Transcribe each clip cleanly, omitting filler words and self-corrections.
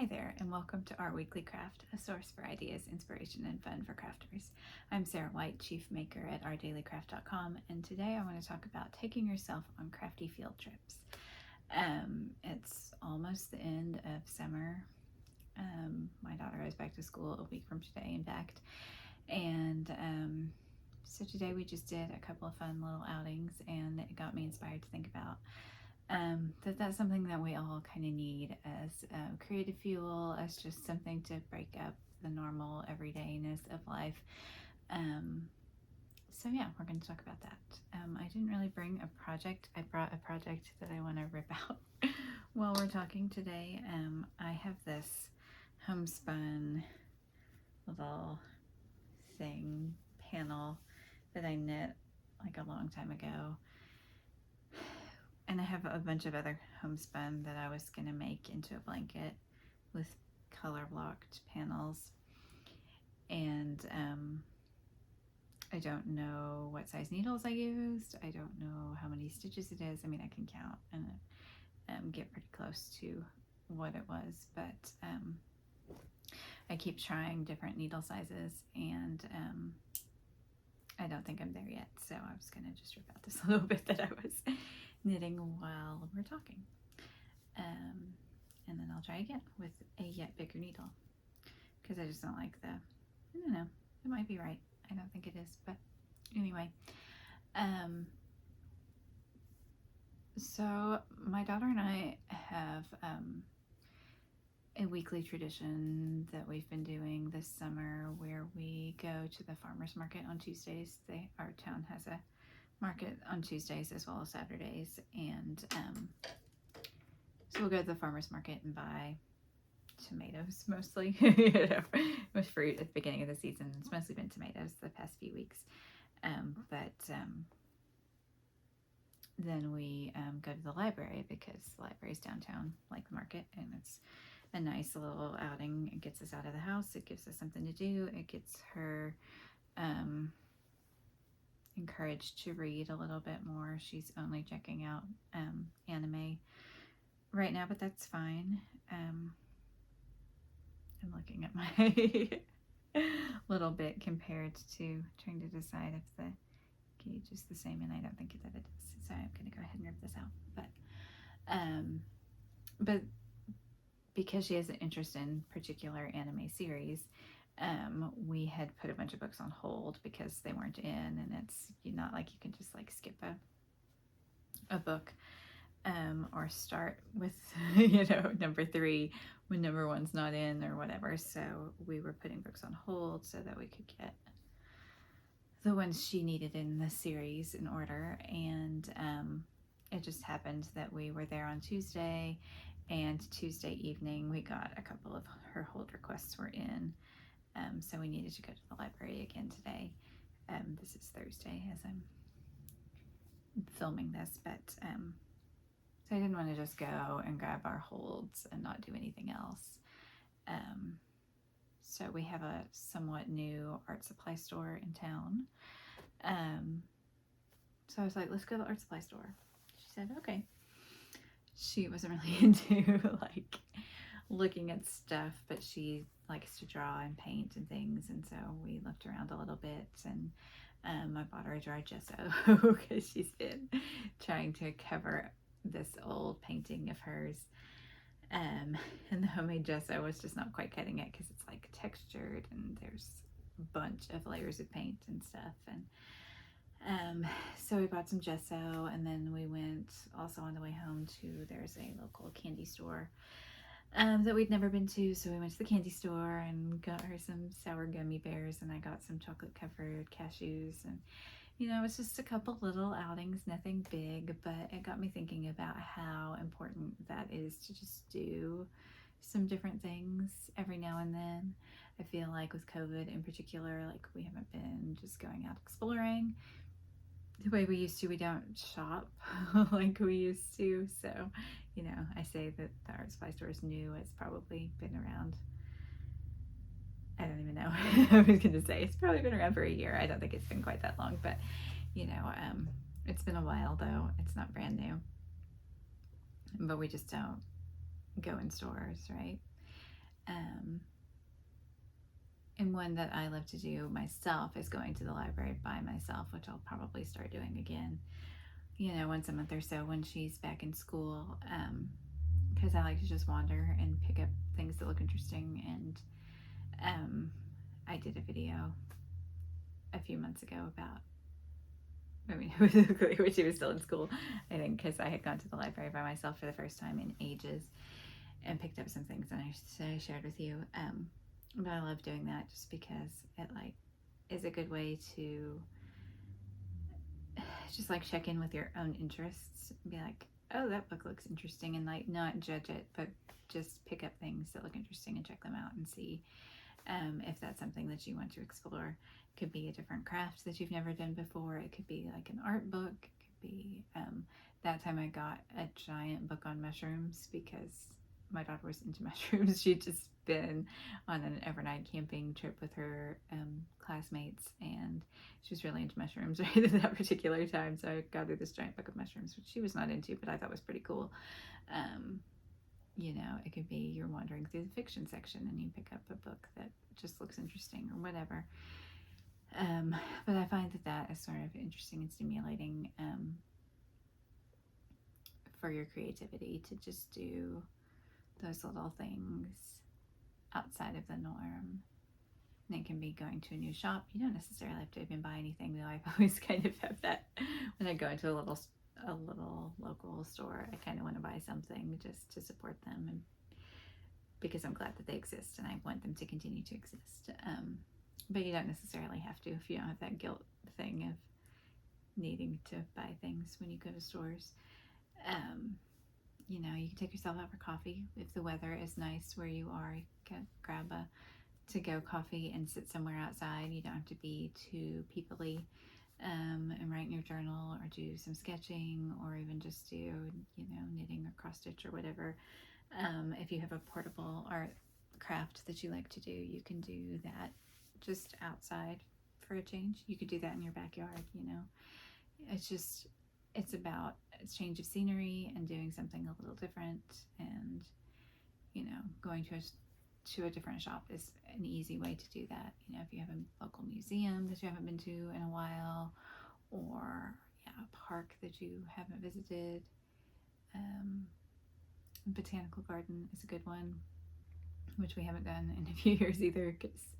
Hi there, and welcome to our weekly craft, a source for ideas, inspiration, and fun for crafters. I'm Sarah White, Chief Maker at ourdailycraft.com, and today I want to talk about taking yourself on crafty field trips. It's almost the end of summer. My daughter goes back to school a week from today, in fact, and so today we just did a couple of fun little outings, and it got me inspired to think about that's something that we all kind of need as creative fuel, as just something to break up the normal everydayness of life. So yeah, we're going to talk about that. I didn't really bring a project. I brought a project that I want to rip out while we're talking today. I have this homespun little thing panel that I knit like a long time ago. And I have a bunch of other homespun that I was going to make into a blanket with color blocked panels. And I don't know what size needles I used. I don't know how many stitches it is. I mean, I can count and get pretty close to what it was, but I keep trying different needle sizes, and I don't think I'm there yet. So I was going to just rip out this little bit that I was knitting while we're talking. And then I'll try again with a yet bigger needle, because I just don't like I don't know, it might be right. I don't think it is, but anyway. So my daughter and I have a weekly tradition that we've been doing this summer where we go to the farmer's market on Tuesdays. Our town has a market on Tuesdays as well as Saturdays, and so we'll go to the farmer's market and buy tomatoes mostly, with fruit at the beginning of the season. It's mostly been tomatoes the past few weeks, but then we go to the library because the library's downtown like the market, and it's a nice little outing. It gets us out of the house, it gives us something to do, it gets her encouraged to read a little bit more. She's only checking out anime right now, but that's fine. I'm looking at my little bit compared to trying to decide if the gauge is the same, and I don't think that it is, so I'm going to go ahead and rip this out. But because she has an interest in particular anime series, we had put a bunch of books on hold because they weren't in, and it's not like you can just like skip a book or start with number 3 when number 1's not in or whatever. So we were putting books on hold so that we could get the ones she needed in the series in order. And it just happened that we were there on Tuesday, and Tuesday evening we got a couple of her hold requests were in. So we needed to go to the library again today. This is Thursday as I'm filming this, but so I didn't want to just go and grab our holds and not do anything else. So we have a somewhat new art supply store in town. So I was like, let's go to the art supply store. She said, okay. She wasn't really into like looking at stuff, but she likes to draw and paint and things, and so we looked around a little bit, and I bought her a jar of gesso because she's been trying to cover this old painting of hers, and the homemade gesso was just not quite cutting it because it's like textured and there's a bunch of layers of paint and stuff. And so we bought some gesso, and then we went also on the way home to, there's a local candy store that we'd never been to, so we went to the candy store and got her some sour gummy bears, and I got some chocolate covered cashews, and it was just a couple little outings, nothing big, but it got me thinking about how important that is to just do some different things every now and then. I feel like with COVID in particular, like we haven't been just going out exploring the way we used to. We don't shop like we used to. So, I say that the art supply store is new. It's probably been around, I don't even know. I was going to say it's probably been around for a year. I don't think it's been quite that long, but it's been a while though. It's not brand new, but we just don't go in stores, right? And one that I love to do myself is going to the library by myself, which I'll probably start doing again, once a month or so when she's back in school. Because I like to just wander and pick up things that look interesting. And I did a video a few months ago about, it was when she was still in school, I think, because I had gone to the library by myself for the first time in ages and picked up some things that I shared with you. But I love doing that just because it is a good way to just check in with your own interests and be like, oh, that book looks interesting, and not judge it, but just pick up things that look interesting and check them out and see if that's something that you want to explore. It could be a different craft that you've never done before. It could be like an art book. It could be that time I got a giant book on mushrooms because my daughter was into mushrooms. She'd just been on an overnight camping trip with her classmates, and she was really into mushrooms right at that particular time. So I got her this giant book of mushrooms, which she was not into, but I thought was pretty cool. It could be you're wandering through the fiction section and you pick up a book that just looks interesting or whatever. But I find that is sort of interesting and stimulating for your creativity to just do those little things outside of the norm. And it can be going to a new shop. You don't necessarily have to even buy anything, though. I've always kind of have that when I go into a little local store. I kind of want to buy something just to support them, and because I'm glad that they exist and I want them to continue to exist. But you don't necessarily have to if you don't have that guilt thing of needing to buy things when you go to stores. You can take yourself out for coffee. If the weather is nice where you are, you can grab a to-go coffee and sit somewhere outside. You don't have to be too peoply, and write in your journal or do some sketching or even just do, knitting or cross stitch or whatever. If you have a portable art craft that you like to do, you can do that just outside for a change. You could do that in your backyard. It's about a change of scenery and doing something a little different, and going to a different shop is an easy way to do that. If you have a local museum that you haven't been to in a while, or a park that you haven't visited. Botanical garden is a good one, which we haven't done in a few years either because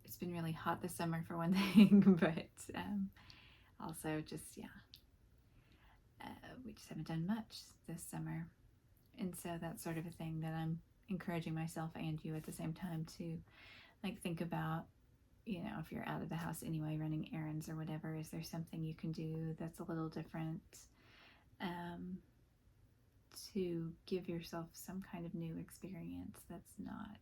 it's been really hot this summer for one thing, but also just we just haven't done much this summer. And so that's sort of a thing that I'm encouraging myself and you at the same time to think about, if you're out of the house anyway, running errands or whatever, is there something you can do that's a little different to give yourself some kind of new experience that's not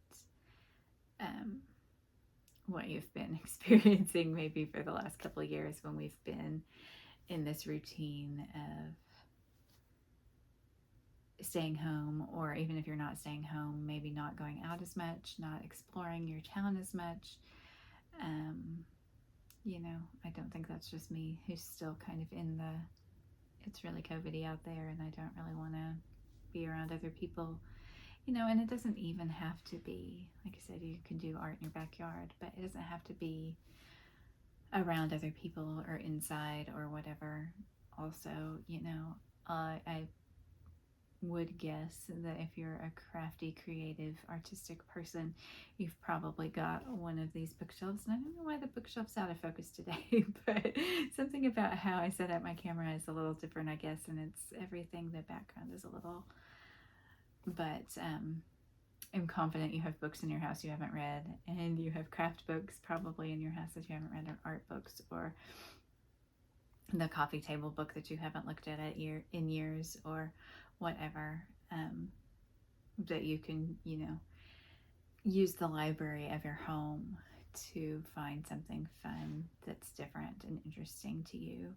what you've been experiencing maybe for the last couple of years when we've been in this routine of staying home, or even if you're not staying home, maybe not going out as much, not exploring your town as much. I don't think that's just me who's still kind of in it's really COVID-y out there and I don't really want to be around other people, and it doesn't even have to be, like I said, you can do art in your backyard, but it doesn't have to be around other people or inside or whatever. Also, I would guess that if you're a crafty, creative, artistic person, you've probably got one of these bookshelves. And I don't know why the bookshelf's out of focus today, but something about how I set up my camera is a little different, I guess, and it's everything, the background is a little, but I'm confident you have books in your house you haven't read, and you have craft books probably in your house that you haven't read, or art books, or the coffee table book that you haven't looked at in years, or whatever, that you can, use the library of your home to find something fun that's different and interesting to you.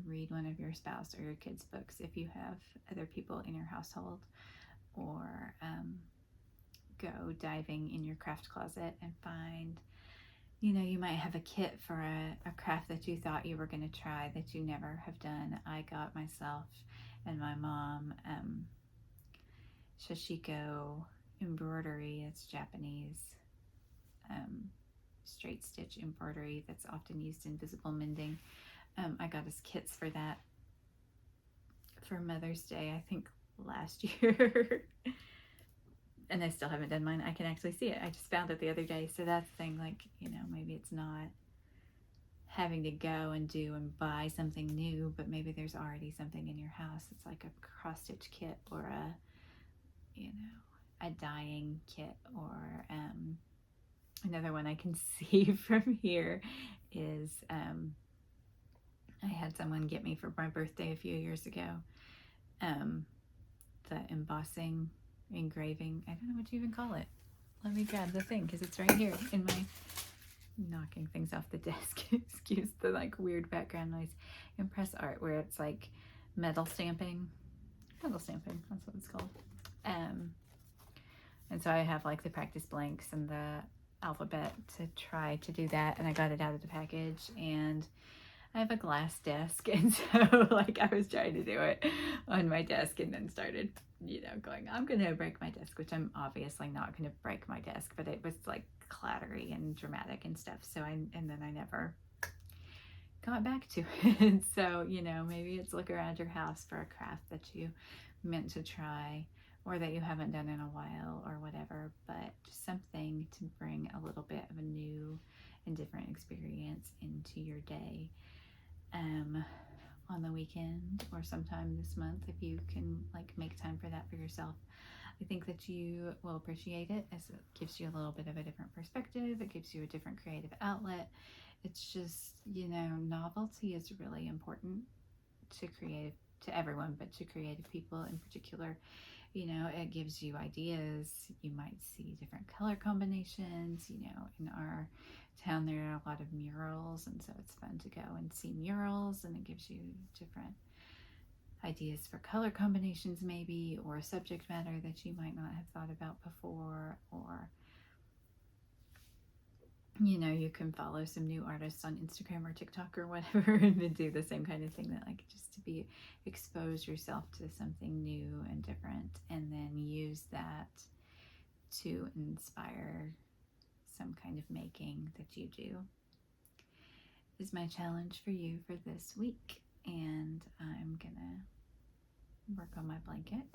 Read one of your spouse or your kids' books if you have other people in your household, or go diving in your craft closet and find, you might have a kit for a craft that you thought you were going to try that you never have done. I got myself and my mom, Shashiko embroidery. It's Japanese straight stitch embroidery that's often used in visible mending. I got us kits for that for Mother's Day, I think last year. And I still haven't done mine. I can actually see it. I just found it the other day. So that's the thing, like, you know, maybe it's not having to go and do and buy something new, but maybe there's already something in your house. It's like a cross stitch kit or a, you know, a dyeing kit, or another one I can see from here is I had someone get me for my birthday a few years ago the embossing, engraving, I don't know what you even call it. Let me grab the thing because it's right here in my, knocking things off the desk. Excuse the like weird background noise. Impress art, where it's like metal stamping. Metal stamping, that's what it's called. And so I have like the practice blanks and the alphabet to try to do that, and I got it out of the package, and I have a glass desk, and so like I was trying to do it on my desk and then started, you know, going, I'm gonna break my desk, which I'm obviously not gonna break my desk, but it was like clattery and dramatic and stuff. So and then I never got back to it. So, you know, maybe it's look around your house for a craft that you meant to try or that you haven't done in a while or whatever, but just something to bring a little bit of a new and different experience into your day. On the weekend or sometime this month, if you can like make time for that for yourself, I think that you will appreciate it, as it gives you a little bit of a different perspective. It gives you a different creative outlet. It's just, you know, novelty is really important to everyone, but to creative people in particular. You know, it gives you ideas. You might see different color combinations. You know, in our town there are a lot of murals, and so it's fun to go and see murals, and it gives you different ideas for color combinations maybe, or a subject matter that you might not have thought about before, or, you know, you can follow some new artists on Instagram or TikTok or whatever and do the same kind of thing, that like just to be expose yourself to something new and different, and then use that to inspire some kind of making that you do, is my challenge for you for this week. And I'm gonna work on my blanket,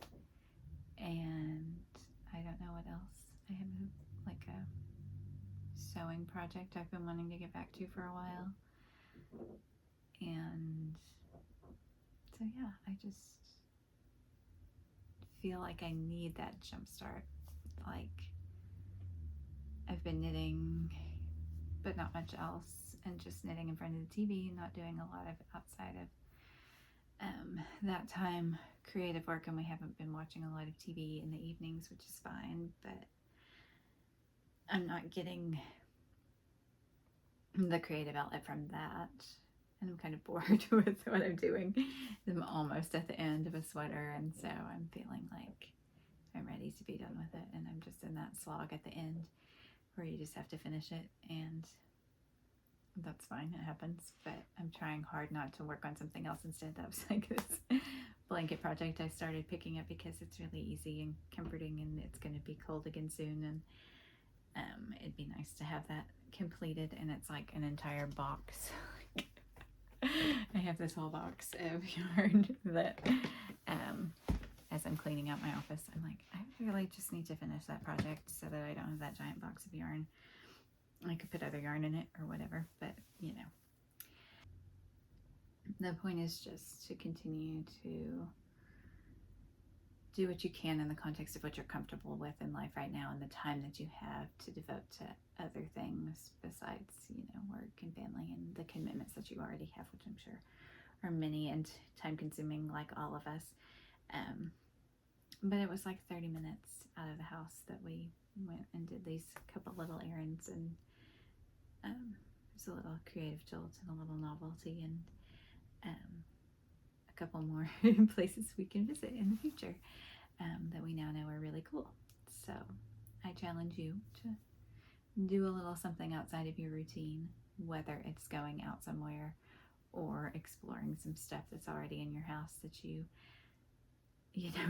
and I don't know what else. I have like a sewing project I've been wanting to get back to for a while, and so yeah, I just feel like I need that jump start. Like, I've been knitting but not much else, and just knitting in front of the TV, not doing a lot of outside of that time creative work, and we haven't been watching a lot of TV in the evenings, which is fine, but I'm not getting the creative outlet from that, and I'm kind of bored with what I'm doing. I'm almost at the end of a sweater, and so I'm feeling like I'm ready to be done with it, and I'm just in that slog at the end where you just have to finish it, and that's fine, it happens. But I'm trying hard not to work on something else instead. That was like this blanket project I started picking up because it's really easy and comforting, and it's going to be cold again soon, and it'd be nice to have that completed. And it's like an entire box. I have this whole box of yarn that as I'm cleaning out my office, I'm like, I really just need to finish that project so that I don't have that giant box of yarn. I could put other yarn in it or whatever, but you know, the point is just to continue to do what you can in the context of what you're comfortable with in life right now, and the time that you have to devote to other things besides, you know, work and family and the commitments that you already have, which I'm sure are many and time consuming like all of us. But it was like 30 minutes out of the house that we went and did these couple little errands, and there's a little creative jolt and a little novelty, and a couple more places we can visit in the future that we now know are really cool. So I challenge you to do a little something outside of your routine, whether it's going out somewhere or exploring some stuff that's already in your house that you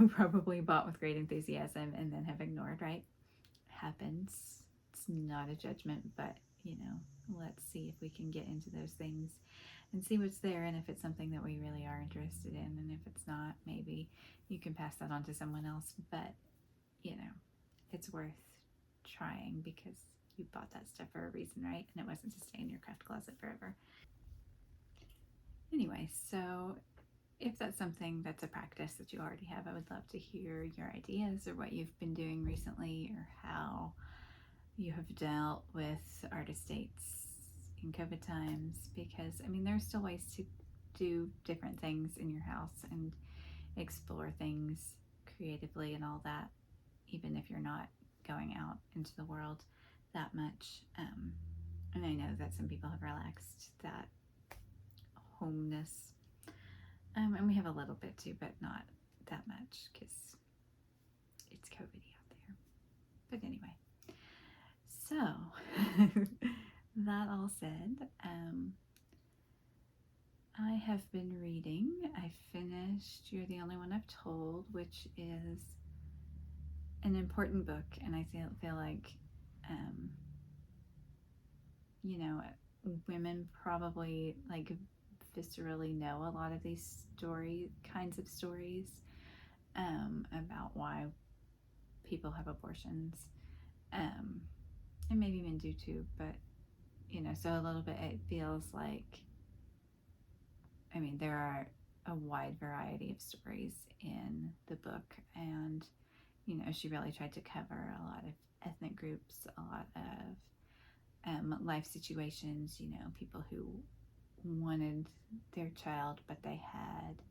probably bought with great enthusiasm and then have ignored, right? Happens. It's not a judgment, but, let's see if we can get into those things and see what's there, and if it's something that we really are interested in, and if it's not, maybe you can pass that on to someone else. But, it's worth trying, because you bought that stuff for a reason, right? And it wasn't to stay in your craft closet forever. Anyway, so if that's something that's a practice that you already have, I would love to hear your ideas, or what you've been doing recently, or how you have dealt with artist dates in COVID times. Because there are still ways to do different things in your house and explore things creatively and all that, even if you're not going out into the world that much. And I know that some people have relaxed that homeness, and we have a little bit too, but not that much, because it's COVID-y out there. But anyway, so that all said, I have been reading. I finished You're the Only One I've Told, which is an important book, and I feel like, women probably viscerally know a lot of these kinds of stories, about why people have abortions, and maybe men do too, but so a little bit it feels like, there are a wide variety of stories in the book, and she really tried to cover a lot of ethnic groups, a lot of life situations, people who wanted their child, but they had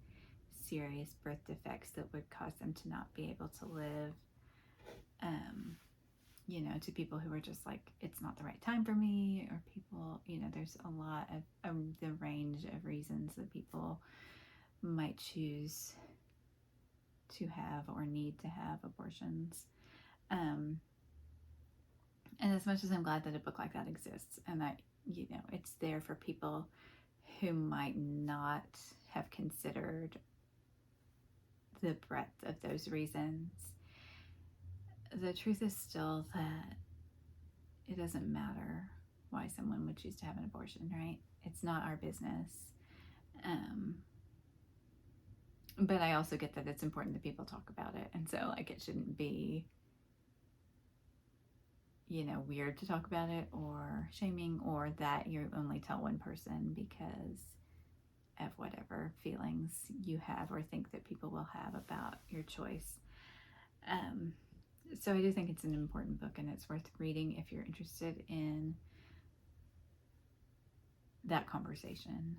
serious birth defects that would cause them to not be able to live, to people who are just like, it's not the right time for me, or people, there's a lot of the range of reasons that people might choose to have or need to have abortions. And as much as I'm glad that a book like that exists, and that, it's there for people who might not have considered the breadth of those reasons, the truth is still that it doesn't matter why someone would choose to have an abortion, right? It's not our business. But I also get that it's important that people talk about it, and so it shouldn't be, weird to talk about it, or shaming, or that you only tell one person because of whatever feelings you have or think that people will have about your choice. So I do think it's an important book, and it's worth reading if you're interested in that conversation.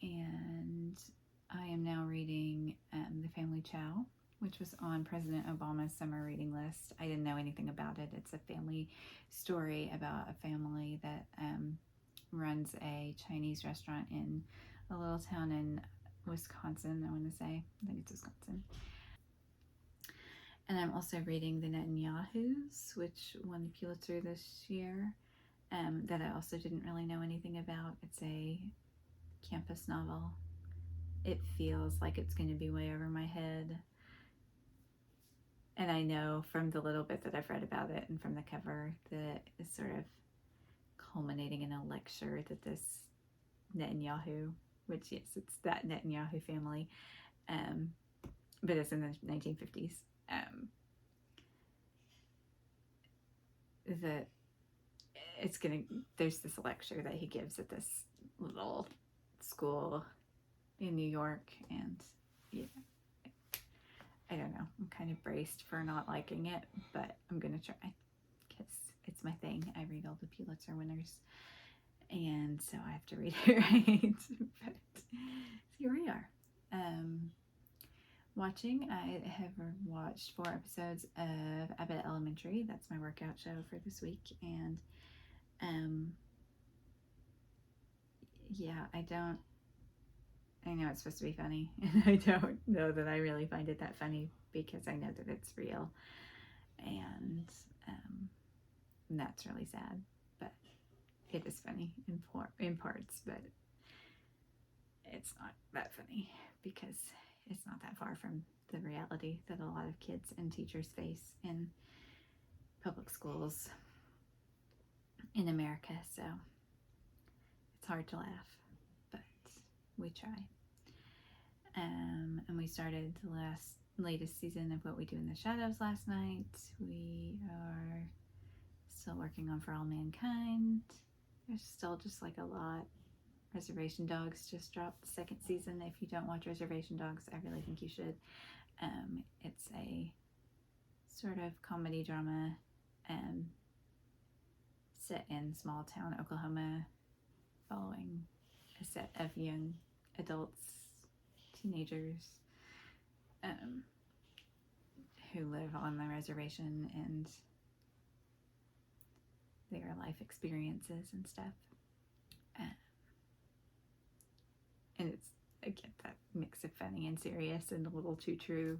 And I am now reading The Family Chow, which was on President Obama's summer reading list. I didn't know anything about it. It's a family story about a family that runs a Chinese restaurant in a little town in Wisconsin, I want to say. I think it's Wisconsin. And I'm also reading The Netanyahus, which won the Pulitzer this year, that I also didn't really know anything about. It's a campus novel. It feels like it's going to be way over my head. And I know from the little bit that I've read about it and from the cover that it's sort of culminating in a lecture that this Netanyahu, which, yes, it's that Netanyahu family, but it's in the 1950s, that there's this lecture that he gives at this little school in New York, and I don't know, I'm kind of braced for not liking it, but I'm gonna try, because it's my thing. I read all the Pulitzer winners, and so I have to read it right. But here we are. Watching, I have watched 4 episodes of Abbott Elementary. That's my workout show for this week, and yeah, I know it's supposed to be funny, and I don't know that I really find it that funny, because I know that it's real, and that's really sad, but it is funny in parts, but it's not that funny. because it's not that far from the reality that a lot of kids and teachers face in public schools in America. So it's hard to laugh, but we try. And we started the latest season of What We Do in the Shadows last night. We are still working on For All Mankind. There's still just like a lot. Reservation Dogs just dropped the second season. If you don't watch Reservation Dogs, I really think you should. It's a sort of comedy drama set in small town Oklahoma, following a set of young adults, teenagers, who live on the reservation and their life experiences and stuff. And it's, again, that mix of funny and serious and a little too true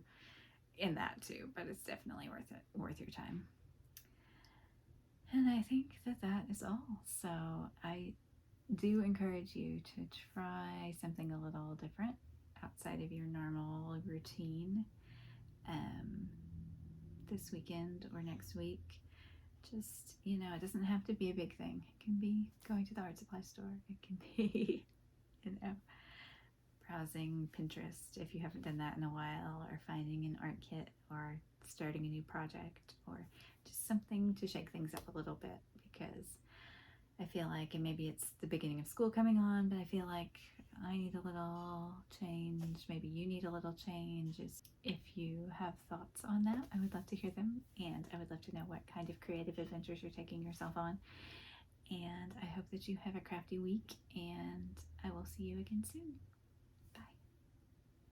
in that too, but it's definitely worth your time. And I think that is all. So I do encourage you to try something a little different outside of your normal routine this weekend or next week. Just, it doesn't have to be a big thing. It can be going to the art supply store. It can be, browsing Pinterest if you haven't done that in a while, or finding an art kit, or starting a new project, or just something to shake things up a little bit, because I feel like, and maybe it's the beginning of school coming on, but I feel like I need a little change. Maybe you need a little change. If you have thoughts on that, I would love to hear them, and I would love to know what kind of creative adventures you're taking yourself on. And I hope that you have a crafty week, and I will see you again soon.